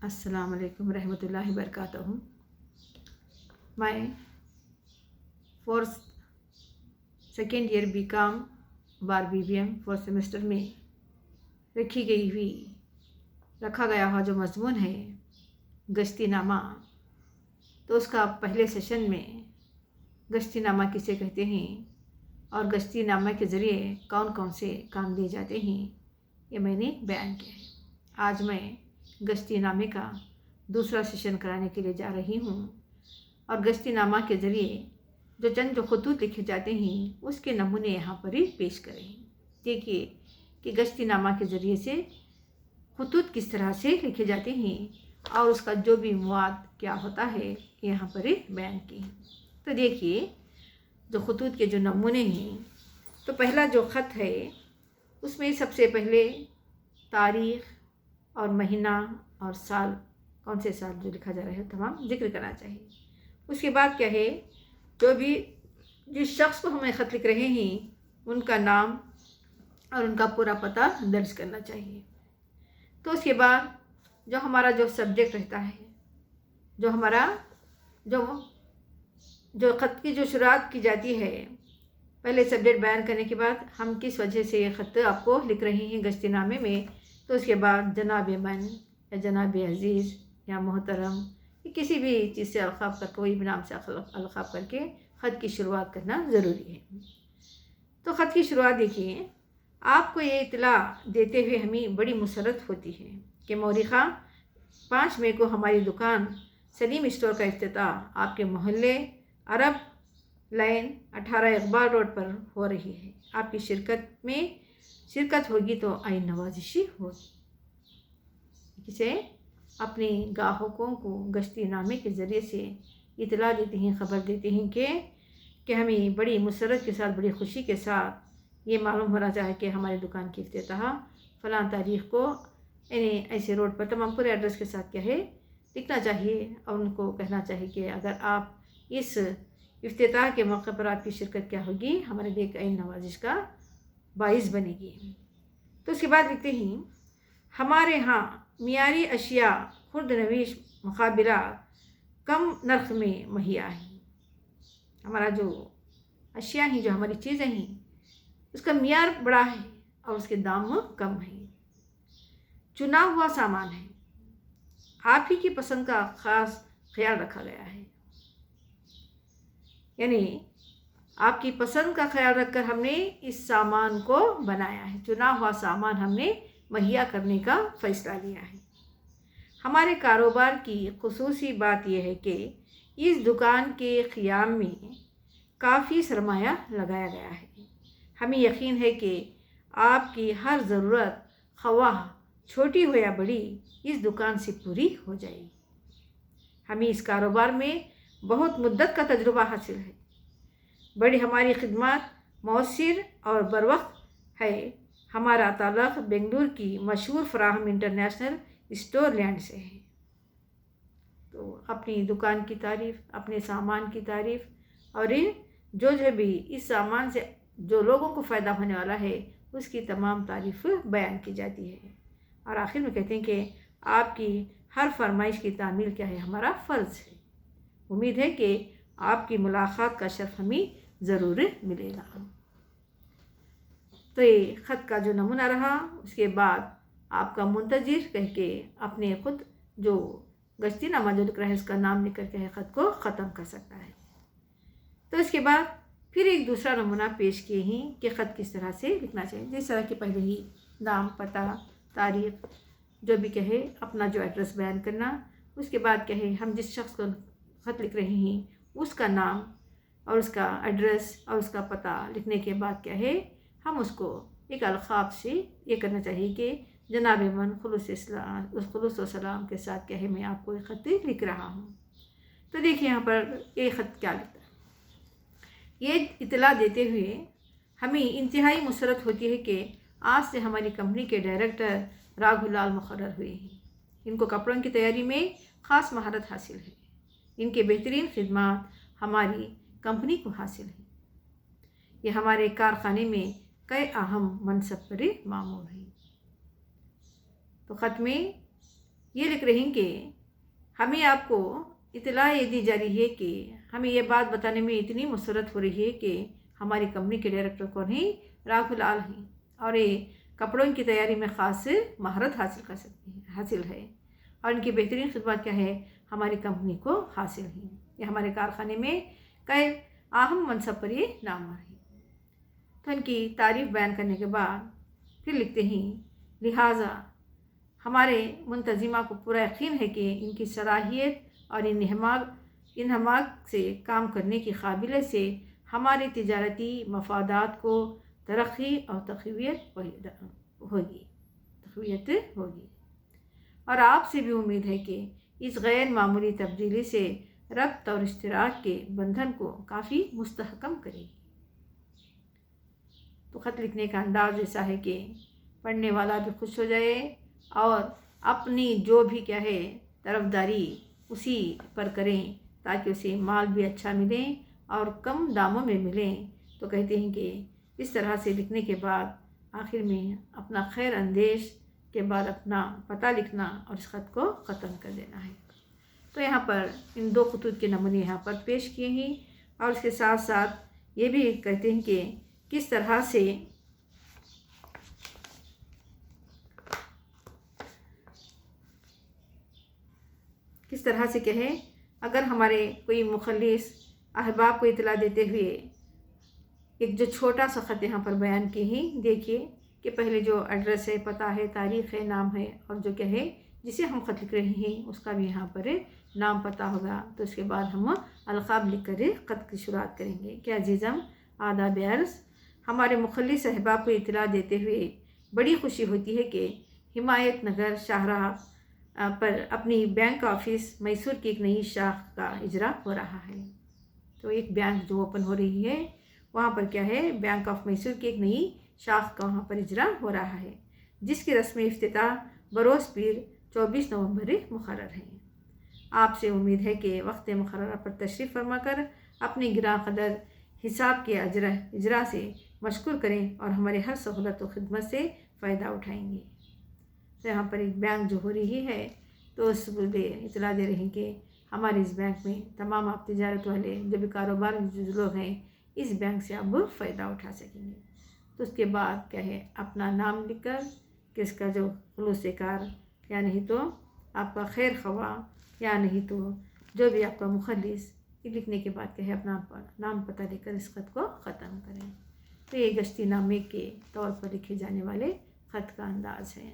السلام علیکم ورحمۃ اللہ وبرکاتہ. میں فورتھ سیکنڈ ایئر BCom بار BBM فورتھ سیمسٹر میں رکھا گیا ہوا جو مضمون ہے گشتی نامہ. تو اس کا پہلے سیشن میں گشتی نامہ کسے کہتے ہیں اور گشتی نامہ کے ذریعے کون کون سے کام لیے جاتے ہیں یہ میں نے بیان کیا ہے. آج میں گشتی نامے کا دوسرا سیشن کرانے کے لیے جا رہی ہوں اور گشتی نامہ کے ذریعے جو خطوط لکھے جاتے ہیں اس کے نمونے یہاں پر ہی پیش کریں. دیکھیے کہ گشتی نامہ کے ذریعے سے خطوط کس طرح سے لکھے جاتے ہیں اور اس کا جو بھی مواد کیا ہوتا ہے یہاں پر ہی بیان کی ہیں. تو دیکھیے جو خطوط کے جو نمونے ہیں تو پہلا جو خط ہے اس میں سب سے پہلے تاریخ اور مہینہ اور سال کون سے سال جو لکھا جا رہا ہے تمام ذکر کرنا چاہیے. اس کے بعد کیا ہے جو بھی جس شخص کو ہمیں خط لکھ رہے ہیں ان کا نام اور ان کا پورا پتہ درج کرنا چاہیے. تو اس کے بعد جو ہمارا جو سبجیکٹ رہتا ہے جو خط کی جو شروعات کی جاتی ہے پہلے سبجیکٹ بیان کرنے کے بعد ہم کس وجہ سے یہ خط آپ کو لکھ رہے ہیں گشتی نامے میں. تو اس کے بعد جناب من یا جناب عزیز یا محترم کسی بھی چیز سے القاب کر کوئی بھی نام سے القاب کر کے خط کی شروعات کرنا ضروری ہے. تو خط کی شروعات دیکھیے آپ کو یہ اطلاع دیتے ہوئے ہمیں بڑی مسرت ہوتی ہے کہ مورخہ 5 مئی کو ہماری دکان سلیم اسٹور کا افتتاح آپ کے محلے عرب لائن 18 اقبال روڈ پر ہو رہی ہے. آپ کی شرکت ہوگی تو عین نوازشی ہوگی. کسے اپنے گاہکوں کو گشتی نامے کے ذریعے سے اطلاع دیتے ہیں خبر دیتے ہیں کہ ہمیں بڑی مسرت کے ساتھ بڑی خوشی کے ساتھ یہ معلوم ہونا چاہے کہ ہماری دکان کی افتتاح فلاں تاریخ کو یعنی ایسے روڈ پر تمام پورے ایڈریس کے ساتھ کیا ہے لکھنا چاہیے اور ان کو کہنا چاہیے کہ اگر آپ اس افتتاح کے موقع پر آپ کی شرکت کیا ہوگی ہمارے لیے ایک عین نوازش کا باعث بنے گی. تو اس کے بعد لکھتے ہیں ہمارے ہاں معیاری اشیاء خرد نویش مقابلہ کم نرخ میں مہیا ہیں. ہمارا جو اشیاء ہیں جو ہماری چیزیں ہیں اس کا معیار بڑا ہے اور اس کے دام کم ہیں. چنا ہوا سامان ہے. آپ ہی کی پسند کا خاص خیال رکھا گیا ہے. یعنی آپ کی پسند کا خیال رکھ کر ہم نے اس سامان کو بنایا ہے. چنا ہوا سامان ہم نے مہیا کرنے کا فیصلہ لیا ہے. ہمارے کاروبار کی خصوصی بات یہ ہے کہ اس دکان کے قیام میں کافی سرمایہ لگایا گیا ہے. ہمیں یقین ہے کہ آپ کی ہر ضرورت خواہ چھوٹی ہو یا بڑی اس دکان سے پوری ہو جائے گی. ہمیں اس کاروبار میں بہت مدت کا تجربہ حاصل ہے. بڑی ہماری خدمات مؤثر اور بروقت ہے. ہمارا تعلق بنگلور کی مشہور فراہم انٹرنیشنل اسٹور لینڈ سے ہے. تو اپنی دکان کی تعریف اپنے سامان کی تعریف اور جو بھی اس سامان سے جو لوگوں کو فائدہ ہونے والا ہے اس کی تمام تعریف بیان کی جاتی ہے. اور آخر میں کہتے ہیں کہ آپ کی ہر فرمائش کی تعمیل کیا ہے ہمارا فرض ہے. امید ہے کہ آپ کی ملاقات کا شرف ہمیں ضرور ملے گا. تو یہ خط کا جو نمونہ رہا اس کے بعد آپ کا منتظر کہہ کے اپنے خود جو گشتی نامہ جو لکھ رہا ہے اس کا نام لکھ کر کے خط کو ختم کر سکتا ہے. تو اس کے بعد پھر ایک دوسرا نمونہ پیش کیے ہیں کہ خط کس طرح سے لکھنا چاہیے. جس طرح کہ پہلے ہی نام پتہ تاریخ جو بھی کہے اپنا جو ایڈریس بیان کرنا. اس کے بعد کہے ہم جس شخص کو خط لکھ رہے ہیں اس کا نام اور اس کا ایڈریس اور اس کا پتہ لکھنے کے بعد کیا ہے ہم اس کو ایک القاب سے یہ کرنا چاہیے کہ جناب من خلوص و سلام کے ساتھ کہے میں آپ کو ایک خط لکھ رہا ہوں. تو دیکھیے یہاں پر یہ خط کیا لکھتا ہے. یہ اطلاع دیتے ہوئے ہمیں انتہائی مسرت ہوتی ہے کہ آج سے ہماری کمپنی کے ڈائریکٹر راگھو لال مقرر ہوئے ہیں. ان کو کپڑوں کی تیاری میں خاص مہارت حاصل ہے. ان کے بہترین خدمات ہماری کمپنی کو حاصل ہیں. یہ ہمارے کارخانے میں کئی اہم منصب پر معمور ہیں. تو خط میں یہ لکھ رہی ہیں کہ ہمیں آپ کو اطلاع یہ دی جا رہی ہے کہ ہمیں یہ بات بتانے میں اتنی مسرت ہو رہی ہے کہ ہماری کمپنی کے ڈائریکٹر کون ہیں؟ راگھو لال ہیں، اور یہ کپڑوں کی تیاری میں خاص مہارت حاصل ہے، اور ان کی بہترین خدمات کیا ہے ہماری کمپنی کو حاصل ہیں۔ یہ ہمارے کارخانے میں کئی اہم منصب پر یہ نامور ہے۔ تو ان کی تعریف بیان کرنے کے بعد پھر لکھتے ہیں، لہٰذا ہمارے منتظمہ کو پورا یقین ہے کہ ان کی صلاحیت اور انہماک سے کام کرنے کی قابلیت سے ہماری تجارتی مفادات کو ترقی اور تقویت ہوگی، اور آپ سے بھی امید ہے کہ اس غیر معمولی تبدیلی سے ربط اور اشتراک کے بندھن کو کافی مستحکم کرے گی۔ تو خط لکھنے کا انداز ایسا ہے کہ پڑھنے والا بھی خوش ہو جائے اور اپنی جو بھی کیا ہے طرفداری اسی پر کریں تاکہ اسے مال بھی اچھا ملے اور کم داموں میں ملیں۔ تو کہتے ہیں کہ اس طرح سے لکھنے کے بعد آخر میں اپنا خیر اندیش کے بعد اپنا پتہ لکھنا اور اس خط کو ختم کر دینا ہے۔ تو یہاں پر ان 2 خطوط کے نمونے یہاں پر پیش کیے ہیں، اور اس کے ساتھ ساتھ یہ بھی کہتے ہیں کہ کس طرح سے کہے اگر ہمارے کوئی مخلص احباب کو اطلاع دیتے ہوئے ایک جو چھوٹا سا خط یہاں پر بیان کیے ہیں، دیکھیے کہ پہلے جو ایڈریس ہے، پتہ ہے، تاریخ ہے، نام ہے، اور جو کیا ہے جسے ہم خط لکھ رہے ہیں اس کا بھی یہاں پر نام پتہ ہوگا۔ تو اس کے بعد ہم القاب لکھ کر خط کی شروعات کریں گے کہ عزیزم آداب عرض، ہمارے مخلص احباب کو اطلاع دیتے ہوئے بڑی خوشی ہوتی ہے کہ حمایت نگر شاہراہ پر اپنی بینک آفس میسور کی ایک نئی شاخ کا اجرا ہو رہا ہے۔ تو ایک بینک جو اوپن ہو رہی ہے وہاں پر کیا ہے بینک آف میسور کی ایک نئی شاخ کا وہاں پر اجرا ہو رہا ہے، جس کی رسم افتتاح بروز پیر 24 نومبر مقرر ہے۔ آپ سے امید ہے کہ وقت مقررہ پر تشریف فرما کر اپنی گراں قدر حساب کے اجرا سے مشغول کریں اور ہمارے ہر سہولت و خدمت سے فائدہ اٹھائیں گے۔ تو یہاں پر ایک بینک جو ہو رہی ہے تو اس کو اطلاع دے رہے ہیں کہ ہمارے اس بینک میں تمام آپ تجارت والے جو بھی کاروبار جو لوگ ہیں اس بینک سے آپ فائدہ اٹھا سکیں گے۔ تو اس کے بعد کیا ہے اپنا نام لکھ کر کہ اس کا جو خلوص کار یا نہیں تو آپ کا خیر خواہ یا نہیں تو جو بھی آپ کا مخلص، لکھنے کے بعد کیا ہے اپنا نام پتہ لے کر اس خط کو ختم کریں۔ تو یہ گشتی نامے کے طور پر لکھے جانے والے خط کا انداز ہے۔